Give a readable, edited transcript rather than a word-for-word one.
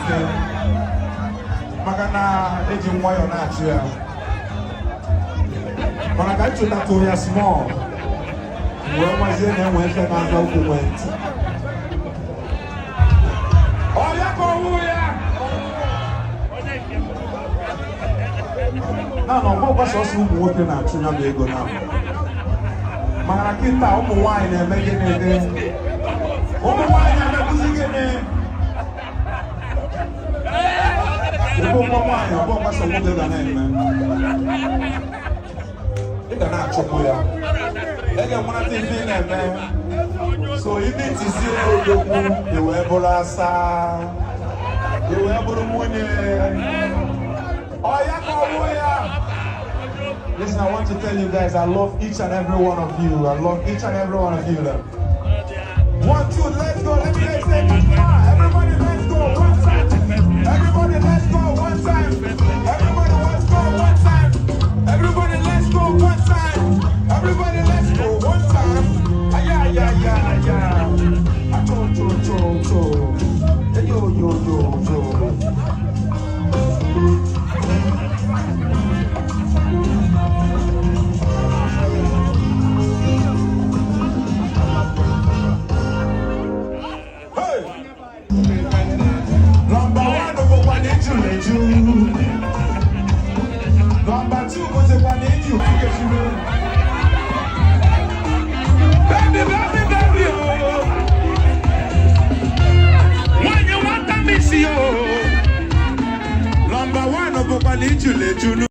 mfe maka na eji nwayọ na-achụ ya mana ka nchụtatụ ya small wee nwazie na-enwe efe na-aza okwu nwee ntị ọya ka ọwụ ya na ọgbọ gbasa ọsọ ụmụ nwoke na-achụ ya bụ ego na maka na kịta ụmụ nwaanyị na-eme gịnị ụmụ nwaanyị na-emekuzi gịnị ebe ụmụ nwaanyị ọgbọ gbasa nwoke ga na-eme ị ga na-achụpụ ya ị ga-enwerata ife ị na-eme so ibe itizi odogwu ewee bụrụ asaa ewee bụrụ nwunye ọya ka ọwụ ya. Listen, I want to tell you guys, I love each and every one of you. I love each and every one of you. 1, 2, let's go. Let me say